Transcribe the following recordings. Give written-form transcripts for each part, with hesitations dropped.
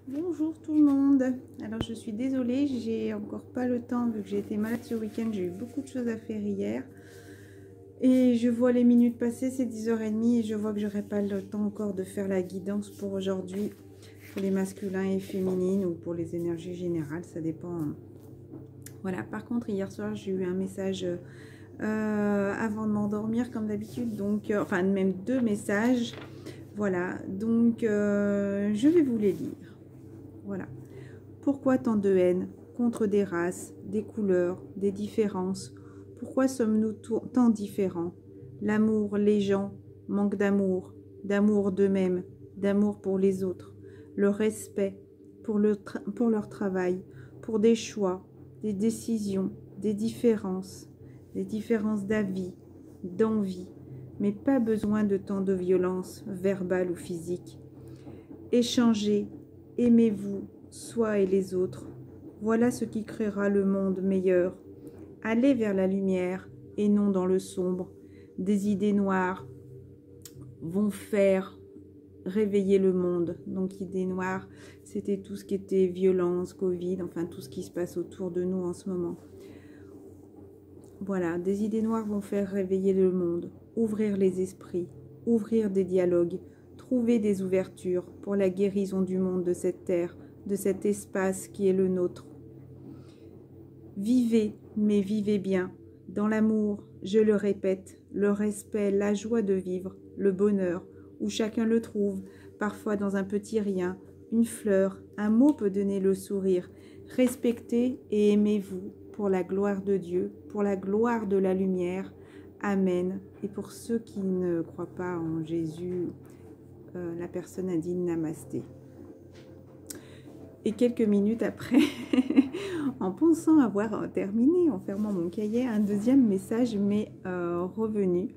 Bonjour tout le monde. Alors je suis désolée, j'ai encore pas le temps vu que j'ai été malade ce week-end, j'ai eu beaucoup de choses à faire hier. Et je vois les minutes passer, c'est 10h30 et je vois que j'aurai pas le temps encore de faire la guidance pour aujourd'hui, pour les masculins et féminines ou pour les énergies générales, ça dépend. Voilà, par contre hier soir j'ai eu un message avant de m'endormir comme d'habitude, donc enfin même 2 messages. Voilà, donc je vais vous les lire. Voilà. Pourquoi tant de haine contre des races, des couleurs, des différences? Pourquoi sommes-nous tant différents? L'amour, les gens, manque d'amour, d'amour d'eux-mêmes, d'amour pour les autres, le respect pour leur travail, pour des choix, des décisions, des différences d'avis, d'envie, mais pas besoin de tant de violence verbale ou physique. Échangez, aimez-vous, soi et les autres. Voilà ce qui créera le monde meilleur. Allez vers la lumière et non dans le sombre. Des idées noires vont faire réveiller le monde. Donc idées noires, c'était tout ce qui était violence, Covid, enfin tout ce qui se passe autour de nous en ce moment. Voilà, des idées noires vont faire réveiller le monde, ouvrir les esprits, ouvrir des dialogues, trouver des ouvertures pour la guérison du monde, de cette terre, de cet espace qui est le nôtre. Vivez, mais vivez bien, dans l'amour, je le répète, le respect, la joie de vivre, le bonheur, où chacun le trouve, parfois dans un petit rien, une fleur, un mot peut donner le sourire. Respectez et aimez-vous pour la gloire de Dieu, pour la gloire de la lumière. Amen. Et pour ceux qui ne croient pas en Jésus, la personne a dit Namasté. Et quelques minutes après, en pensant avoir terminé, en fermant mon cahier, un deuxième message m'est revenu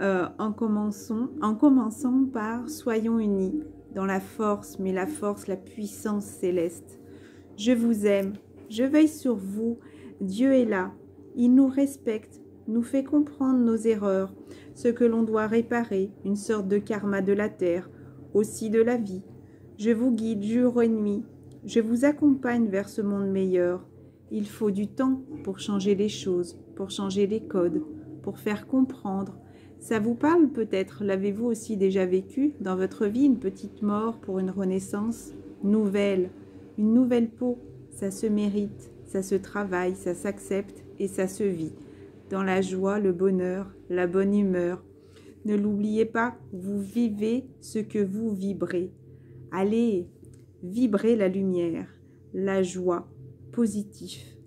en commençant par « Soyons unis dans la force, mais la force, la puissance céleste. Je vous aime, je veille sur vous, Dieu est là, il nous respecte, nous fait comprendre nos erreurs, ce que l'on doit réparer, une sorte de karma de la terre, aussi de la vie. Je vous guide jour et nuit. Je vous accompagne vers ce monde meilleur. Il faut du temps pour changer les choses, pour changer les codes, pour faire comprendre. Ça vous parle peut-être, l'avez-vous aussi déjà vécu dans votre vie, une petite mort pour une renaissance nouvelle, une nouvelle peau. Ça se mérite, ça se travaille, ça s'accepte et ça se vit. Dans la joie, le bonheur, la bonne humeur. Ne l'oubliez pas, vous vivez ce que vous vibrez. Allez, vibrez la lumière, la joie, positif.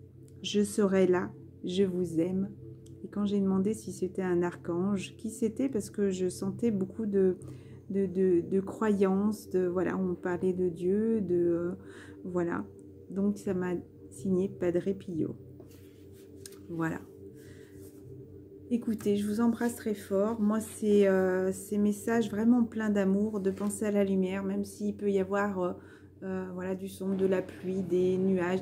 Je serai là, je vous aime. Et quand j'ai demandé si c'était un archange, qui c'était, parce que je sentais beaucoup de croyances, voilà, on parlait de Dieu, voilà. Donc ça m'a signé Padre Pio. Voilà. Écoutez, je vous embrasse très fort. Moi, c'est ces messages vraiment pleins d'amour, de penser à la lumière, même s'il peut y avoir voilà, du sombre, de la pluie, des nuages.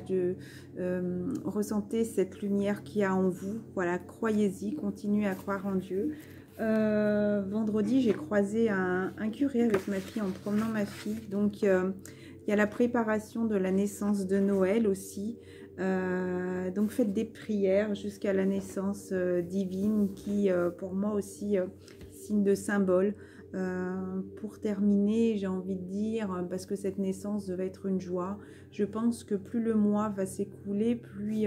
Ressentez cette lumière qu'il y a en vous. Voilà, croyez-y, continuez à croire en Dieu. Vendredi, j'ai croisé un curé avec ma fille en promenant ma fille. Donc, il y a la préparation de la naissance de Noël aussi. Donc faites des prières jusqu'à la naissance divine qui pour moi aussi signe de symbole. Pour terminer, j'ai envie de dire, parce que cette naissance devait être une joie, je pense que plus le mois va s'écouler, plus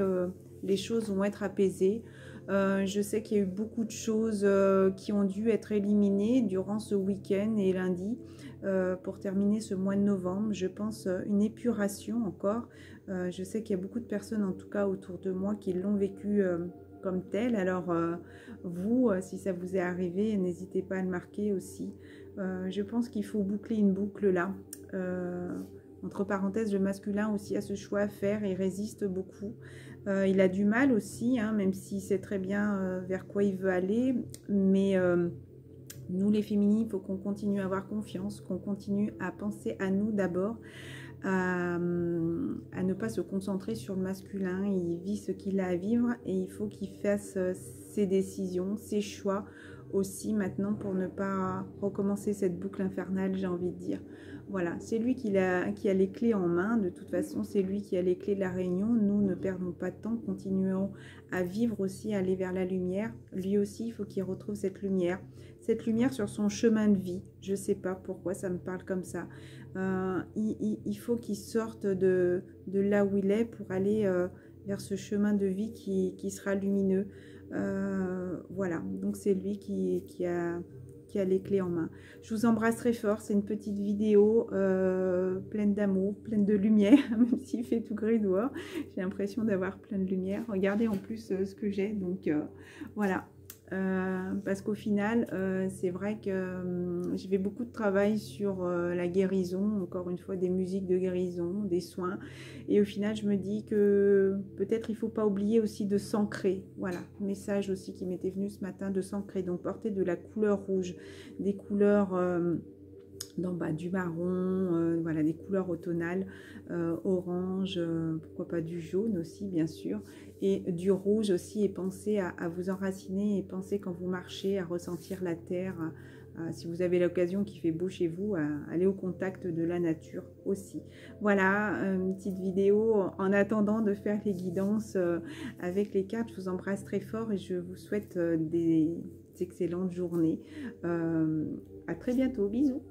les choses vont être apaisées. Je sais qu'il y a eu beaucoup de choses qui ont dû être éliminées durant ce week-end et lundi pour terminer ce mois de novembre. Je pense une épuration encore. Je sais qu'il y a beaucoup de personnes, en tout cas autour de moi, qui l'ont vécu comme tel. Alors vous, si ça vous est arrivé, n'hésitez pas à le marquer aussi. Je pense qu'il faut boucler une boucle là. Entre parenthèses, le masculin aussi a ce choix à faire et résiste beaucoup. Il a du mal aussi, hein, même s'il sait très bien vers quoi il veut aller. Mais nous, les féminines, il faut qu'on continue à avoir confiance, qu'on continue à penser à nous d'abord, à ne pas se concentrer sur le masculin. Il vit ce qu'il a à vivre et il faut qu'il fasse ses décisions, ses choix aussi maintenant pour ne pas recommencer cette boucle infernale, j'ai envie de dire. Voilà, c'est lui qui a les clés en main. De toute façon, c'est lui qui a les clés de la réunion. Nous, ne perdons pas de temps, continuons à vivre aussi, à aller vers la lumière. Lui aussi, il faut qu'il retrouve cette lumière sur son chemin de vie. Je ne sais pas pourquoi ça me parle comme ça. Il faut qu'il sorte de là où il est pour aller vers ce chemin de vie qui sera lumineux. Voilà, donc c'est lui qui a les clés en main. Je vous embrasse très fort. C'est une petite vidéo pleine d'amour, pleine de lumière, même s'il fait tout gris dehors. J'ai l'impression d'avoir plein de lumière. Regardez en plus ce que j'ai. Donc voilà. Parce qu'au final, c'est vrai que je fais beaucoup de travail sur la guérison, encore une fois des musiques de guérison, des soins, et au final je me dis que peut-être il ne faut pas oublier aussi de s'ancrer. Voilà, message aussi qui m'était venu ce matin, de s'ancrer, donc porter de la couleur rouge, des couleurs du marron, voilà, des couleurs automnales, orange, pourquoi pas du jaune aussi bien sûr, et du rouge aussi, et pensez à vous enraciner, et pensez quand vous marchez à ressentir la terre, si vous avez l'occasion qu'il fait beau chez vous, aller au contact de la nature aussi. Voilà, une petite vidéo en attendant de faire les guidances avec les cartes. Je vous embrasse très fort et je vous souhaite des excellentes journées. À très bientôt, bisous.